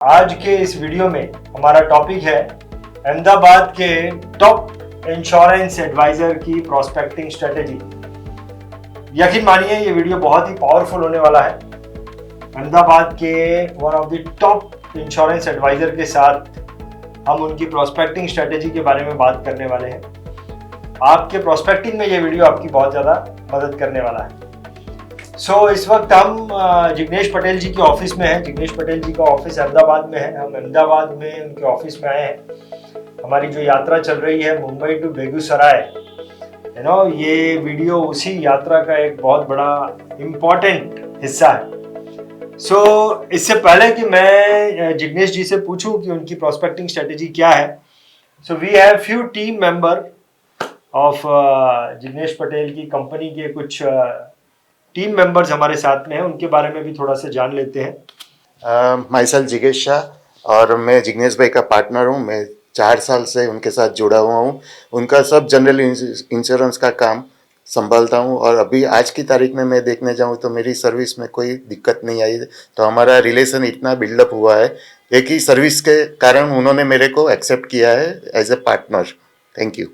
आज के इस वीडियो में हमारा टॉपिक है अहमदाबाद के टॉप इंश्योरेंस एडवाइजर की प्रोस्पेक्टिंग स्ट्रेटेजी। यकीन मानिए ये वीडियो बहुत ही पावरफुल होने वाला है। अहमदाबाद के one of the top insurance advisor के साथ हम उनकी प्रोस्पेक्टिंग स्ट्रेटेजी के बारे में बात करने वाले हैं। आपके प्रोस्पेक्टिंग में ये वीडियो आपकी बहुत ज़्यादा मदद करने वाला है। इस वक्त हम जिग्नेश पटेल जी के ऑफिस में हैं। जिग्नेश पटेल जी का ऑफिस अहमदाबाद में है। हम अहमदाबाद में उनके ऑफिस में आए हैं। हमारी जो यात्रा चल रही है मुंबई टू बेगूसराय, ये वीडियो उसी यात्रा का एक बहुत बड़ा इम्पोर्टेंट हिस्सा है। इससे पहले कि मैं जिग्नेश जी से पूछूं कि उनकी प्रोस्पेक्टिंग स्ट्रेटेजी क्या है, we have few team member of Jignesh Patel की कंपनी के कुछ टीम मेंबर्स हमारे साथ में हैं। उनके बारे में भी थोड़ा सा जान लेते हैं। माइसेल्फ जिगेश शाह और मैं जिग्नेश भाई का पार्टनर हूँ। मैं 4 साल से उनके साथ जुड़ा हुआ हूँ। उनका सब जनरल इंश्योरेंस का काम संभालता हूँ और अभी आज की तारीख में मैं देखने जाऊँ तो मेरी सर्विस में कोई दिक्कत नहीं आई। तो हमारा रिलेशन इतना बिल्डअप हुआ है, एक ही सर्विस के कारण उन्होंने मेरे को एक्सेप्ट किया है as a partner. Thank you.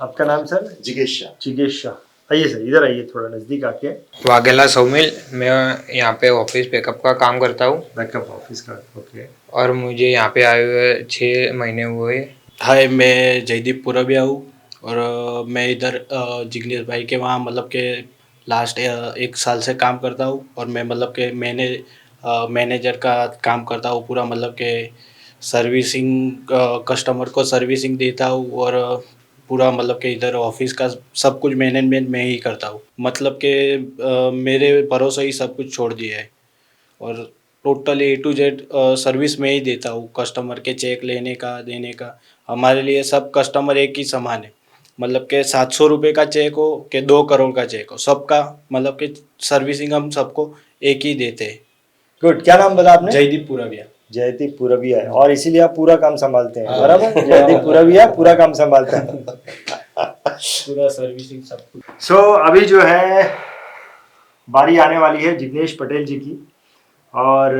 आपका नाम सर? जिगेश शाह। जिगेश शाह। आइए सर, इधर आइए, थोड़ा नज़दीक आके। वाघेला सौमिल, मैं यहाँ पे ऑफिस बैकअप का काम करता हूँ। बैकअप ऑफिस का, ओके। और मुझे यहाँ पे आए हुए 6 महीने हुए। हाय, मैं जयदीप पुरबिया हूँ और मैं इधर जिग्नेश भाई के वहाँ मतलब के लास्ट 1 साल से काम करता हूँ और मैं मतलब के मैनेजर का काम करता हूँ पूरा, मतलब के सर्विसिंग, कस्टमर को सर्विसिंग देता हूँ और पूरा मतलब कि इधर ऑफिस का सब कुछ मैनेजमेंट मैं ही करता हूँ। मतलब कि मेरे भरोसे ही सब कुछ छोड़ दिया है और total A to Z service में ही देता हूँ। कस्टमर के चेक लेने का, देने का, हमारे लिए सब कस्टमर एक ही समान है। मतलब कि 700 रुपये का चेक हो कि 2 करोड़ का चेक हो, सबका मतलब कि सर्विसिंग हम सबको एक ही देते हैं। गुड। क्या नाम बोला आपने? जयदीप पुरबिया। जयदीप पुरबिया है और इसीलिए आप पूरा काम संभालते हैं, बराबर? जयदीप पुरबिया पूरा काम संभालता है, पूरा सर्विसिंग सब कुछ। अभी जो है बारी आने वाली है जिग्नेश पटेल जी की और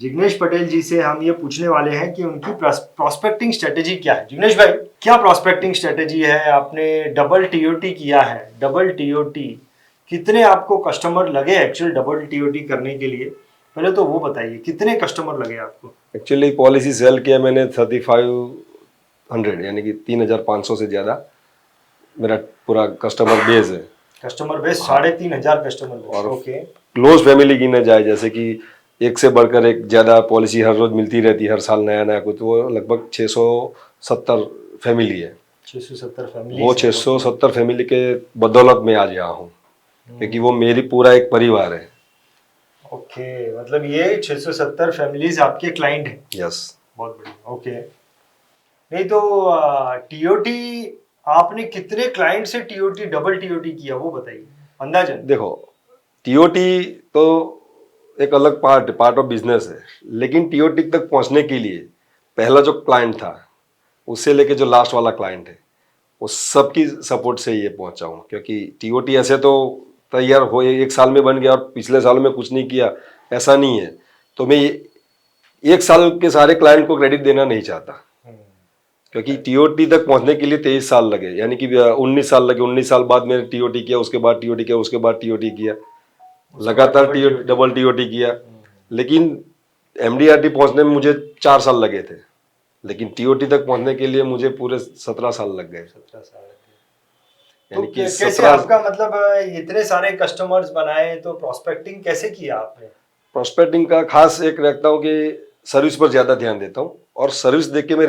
जिग्नेश पटेल जी से हम ये पूछने वाले हैं कि उनकी प्रोस्पेक्टिंग स्ट्रेटेजी क्या है। जिग्नेश भाई, क्या प्रोस्पेक्टिंग स्ट्रेटेजी है? आपने डबल टीओटी किया है। डबल टीओटी कितने आपको कस्टमर लगे एक्चुअल डबल टीओटी करने के लिए? पहले तो वो बताइए, कितने कस्टमर लगे आपको? एक्चुअली पॉलिसी सेल किया मैंने 3500, यानी कि 3500 से ज़्यादा मेरा पूरा कस्टमर बेस है। कस्टमर बेस 3500 कस्टमर बेस, और ओके। क्लोज फैमिली गिने जाए, जैसे कि एक से बढ़कर एक ज़्यादा पॉलिसी हर रोज मिलती रहती है, हर साल नया नया कुछ, वो लगभग 670 फैमिली है। 670 फैमिली। वो 670 फैमिली के बदौलत में आज यहाँ हूँ, क्योंकि वो मेरी पूरा एक परिवार है। ओके, मतलब ये 670 फैमिलीज आपके क्लाइंट हैं? यस। बहुत बढ़िया, ओके। नहीं तो टीओटी आपने कितने क्लाइंट से टीओटी डबल टीओटी किया वो बताइए अंदाजन। देखो, टीओटी तो एक अलग पार्ट ऑफ बिजनेस है, लेकिन टीओटी तक पहुंचने के लिए पहला जो क्लाइंट था उससे लेके जो लास्ट वाला क्लाइंट है, वो सबकी सपोर्ट से ये पहुंचा हूँ। क्योंकि टीओटी ऐसे तो तैयार हो 1 साल में बन गया और पिछले साल में कुछ नहीं किया, ऐसा नहीं है। तो मैं 1 साल के सारे क्लाइंट को क्रेडिट देना नहीं चाहता, क्योंकि टीओटी तक पहुंचने के लिए 23 साल लगे, यानी कि 19 साल लगे। 19 साल बाद मैंने टीओटी किया, उसके बाद टीओटी किया, उसके बाद टीओटी किया, लगातार डबल टीओटी किया। लेकिन एमडीआरटी पहुंचने में मुझे 4 साल लगे थे, लेकिन टीओटी तक पहुंचने के लिए मुझे पूरे 17 साल लग गए। 17 साल लग गए। यानी तो कि कैसे आपका मतलब इतने सारे कस्टमर्स बनाए, तो प्रोस्पेक्टिंग कैसे किया आपने? प्रोस्पेक्टिंग का खास एक रखता हूँ कि सर्विस पर ज़्यादा ध्यान देता हूँ और सर्विस देख के मैं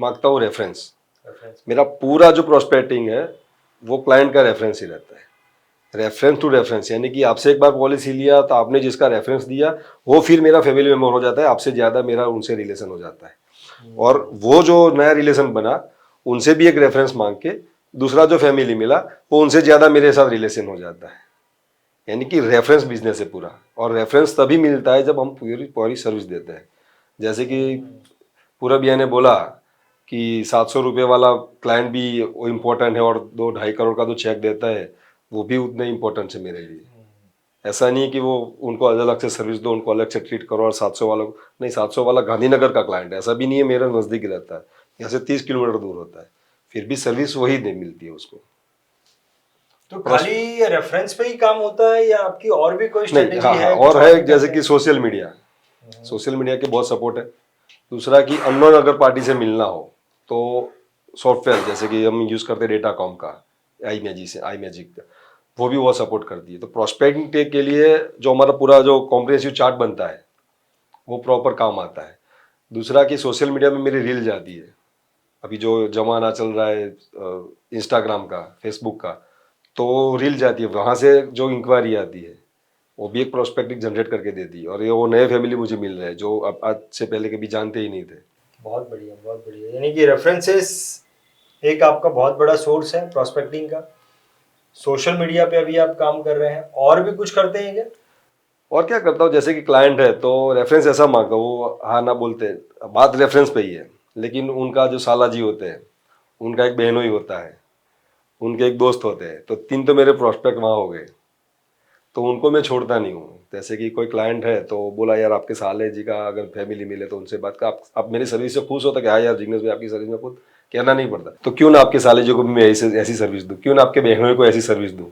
मांगता हूँ रेफरेंस। मेरा पूरा जो प्रोस्पेक्टिंग है वो क्लाइंट का रेफरेंस ही रहता है, रेफरेंस टू रेफरेंस। यानी कि आपसे एक बार पॉलिसी लिया तो आपने जिसका रेफरेंस दिया वो फिर मेरा फैमिली मेम्बर हो जाता है, आपसे ज़्यादा मेरा उनसे रिलेशन हो जाता है। और वो जो नया रिलेशन बना उनसे भी एक रेफरेंस मांग के दूसरा जो फैमिली मिला वो उनसे ज़्यादा मेरे साथ रिलेशन हो जाता है। यानी कि रेफरेंस बिजनेस है पूरा, और रेफरेंस तभी मिलता है जब हम पूरी सर्विस देते हैं। जैसे कि पूरा भैया ने बोला कि 700 रुपये वाला क्लाइंट भी वो इम्पोर्टेंट है और 2-2.5 करोड़ का जो चेक देता है वो भी उतने इम्पोर्टेंट है मेरे लिए। ऐसा नहीं है कि वो उनको अलग से सर्विस दो, उनको अलग से ट्रीट करो और 700 वाला नहीं, 700 वाला गांधीनगर का क्लाइंट है, ऐसा भी नहीं है, मेरा नज़दीक रहता है, यहाँ से 30 किलोमीटर दूर होता है, फिर भी सर्विस वही नहीं मिलती है उसको। तो खाली रेफरेंस पे ही काम होता है या आपकी और भी कोई नहीं, स्ट्रेटेजी हाँ, है? और कुछ है भी जैसे करते कि हैं? सोशल मीडिया के बहुत सपोर्ट है। दूसरा कि अननोन अगर पार्टी से मिलना हो तो सॉफ्टवेयर जैसे कि हम यूज़ करते हैं डेटाकॉम का, आई मैजिक का, वो भी बहुत सपोर्ट करती है। तो प्रोस्पेक्टिंग के लिए जो हमारा पूरा जो कॉम्प्रिहेंसिव चार्ट बनता है वो प्रॉपर काम आता है। दूसरा कि सोशल मीडिया में मेरी रील जाती है, अभी जो जमाना चल रहा है इंस्टाग्राम का, फेसबुक का, तो रील जाती है, वहाँ से जो इंक्वायरी आती है वो भी एक प्रोस्पेक्टिव जनरेट करके देती है, और ये वो नए फैमिली मुझे मिल रहे हैं जो अब आज से पहले कभी जानते ही नहीं थे। बहुत बढ़िया, बहुत बढ़िया। यानी कि रेफरेंसेस एक आपका बहुत बड़ा सोर्स है प्रोस्पेक्टिंग का। सोशल मीडिया पे अभी आप काम कर रहे हैं, और भी कुछ करते हैं क्या? और क्या करता हूँ, जैसे कि क्लाइंट है तो रेफरेंस ऐसा मांगा, वो हाँ ना बोलते हैं, बात रेफरेंस पे ही है, लेकिन उनका जो साला जी होते हैं, उनका एक बहनोई होता है, उनके एक दोस्त होते हैं, तो 3 तो मेरे प्रोस्पेक्ट वहाँ हो गए, तो उनको मैं छोड़ता नहीं हूँ। जैसे कि कोई क्लाइंट है तो बोला यार आपके साले जी का अगर फैमिली मिले तो उनसे बात का, आप मेरी सर्विस से खुश होता कि हाँ यार जिग्नेश भाई आपकी सर्विस में खुद कहना नहीं पड़ता, तो क्यों ना आपके साले जी को भी मैं ऐसी सर्विस दूँ, क्यों ना आपके बहनोई को ऐसी सर्विस दूँ।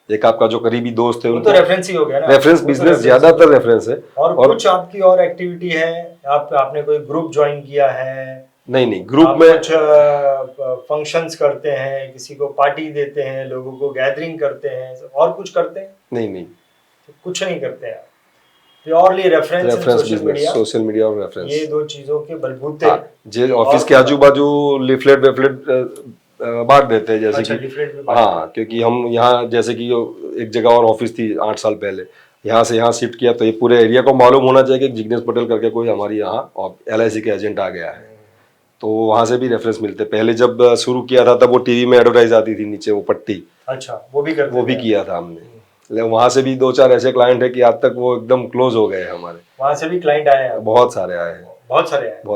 एक आपका जो करीबी दोस्त है वो उनको तो रेफरेंस ही हो गया ना, रेफरेंस वो तो बिजनेस reference ज्यादातर रेफरेंस है। और कुछ आपकी और एक्टिविटी है? आपने कोई ग्रुप ज्वाइन किया है? नहीं, ग्रुप आप में कुछ फंक्शंस करते हैं, किसी को पार्टी देते हैं, लोगों को गैदरिंग करते हैं, और कुछ करते हैं? नहीं, कुछ नहीं करते हैं, purely reference business, social media और रेफरेंस, ये दो चीजों के बलबूते। हाँ, जे ऑफिस के आजू बाजू लिफलेट बांट देते हैं, जैसे अच्छा, कि leaflet भी बांट हाँ, क्योंकि हम यहाँ जैसे कि एक जगह और ऑफिस थी 8 साल पहले, यहाँ से यहाँ शिफ्ट किया, तो ये पूरे एरिया को मालूम होना चाहिए कि जिग्नेश पटेल करके कोई हमारी यहाँ LIC के एजेंट आ गया है, तो वहाँ से भी रेफरेंस मिलते। पहले जब शुरू किया था तब वो टीवी में एडवर्टाइज आती थी नीचे वो पट्टी, अच्छा, वो भी किया था हमने। वहाँ से भी 2-4 ऐसे क्लाइंट है कि आज तक वो एकदम क्लोज हो गए हमारे। वहाँ से भी क्लाइंट आए हैं? बहुत सारे आए हैं, बहुत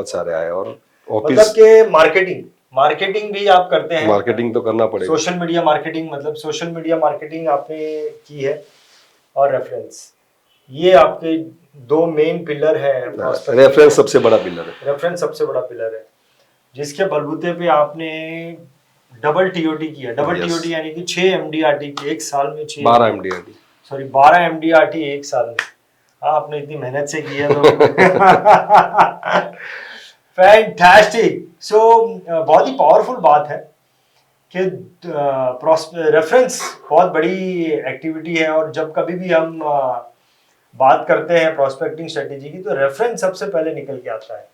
सारे आए। और मतलब ऑफिस के मार्केटिंग भी आप करते हैं? मार्केटिंग तो करना पड़ेगा। सोशल मीडिया मार्केटिंग, मतलब सोशल मीडिया मार्केटिंग आपने की है, और रेफरेंस, ये आपके 2 मेन पिलर है। रेफरेंस सबसे बड़ा पिलर है, जिसके बलबूते पे आपने डबल TOT किया। डबल TOT यानी कि 6 MDRT की एक साल में, 12 MDRT एक साल में। हाँ, आपने इतनी मेहनत से किया तो फैंटास्टिक। सो बहुत ही पावरफुल बात है कि रेफरेंस बहुत बड़ी एक्टिविटी है, और जब कभी भी हम बात करते हैं प्रोस्पेक्टिंग स्ट्रेटेजी की तो रेफरेंस सबसे पहले निकल के आता है।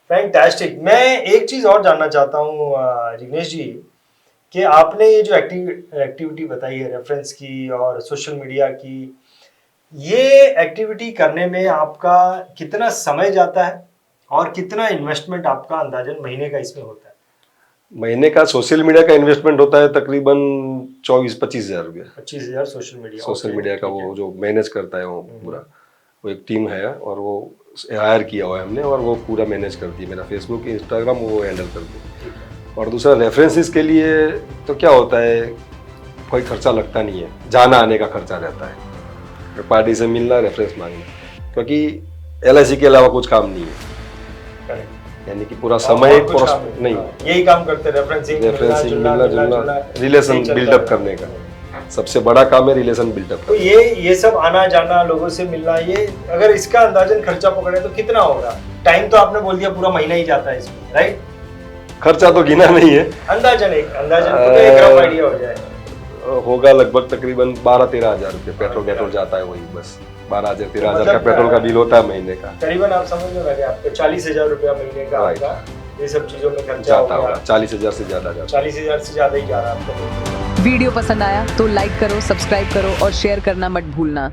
फैंटास्टिक। मैं एक चीज़ और जानना चाहता हूँ जिग्नेश जी, कि आपने ये जो एक्टिविटी बताई है रेफरेंस की और सोशल मीडिया की, ये एक्टिविटी करने में आपका कितना समय जाता है और कितना इन्वेस्टमेंट आपका अंदाजन महीने का इसमें होता है? महीने का सोशल मीडिया का इन्वेस्टमेंट होता है तकरीबन 24-25 हज़ार रुपया। 25,000 सोशल मीडिया का वो जो मैनेज करता है वो पूरा, वो एक टीम है और वो हायर किया हुआ है हमने, और वो पूरा मैनेज करती है। मेरा फेसबुक इंस्टाग्राम वो हैंडल करती है। और दूसरा रेफरेंसेस के लिए तो क्या होता है, कोई खर्चा लगता नहीं है, जाना आने का खर्चा रहता है, पार्टी से मिलना, रेफरेंस मांगना, क्योंकि LIC के अलावा कुछ काम नहीं है, यानी कि पूरा समय नहीं, यही काम करते, रेफरेंसिंग, मिलना जुलना, रिलेशन बिल्डअप करने का सबसे बड़ा काम है, रिलेशन बिल्डअप। तो ये सब आना जाना, लोगों से मिलना, ये अगर इसका अंदाजन खर्चा पकड़े तो कितना होगा? टाइम तो आपने बोल दिया पूरा महीना ही जाता है इसमें, राइट? खर्चा तो गिना नहीं है, अंदाजन तो एक रफ आइडिया हो जाए, होगा लगभग तकरीबन 12-13 हज़ार रुपये पेट्रोल जाता है, वही बस 12,000-13,000 का पेट्रोल का बिल होता है महीने का। करीबन आप समझ लो ना, आपको 40,000 रुपया महीने का आपका ये सब चीजों में खर्चा होगा। 40,000 से ज्यादा, 40,000 से ज्यादा ही जा रहा है आपका। वीडियो पसंद आया तो लाइक करो, सब्सक्राइब करो और शेयर करना मत भूलना।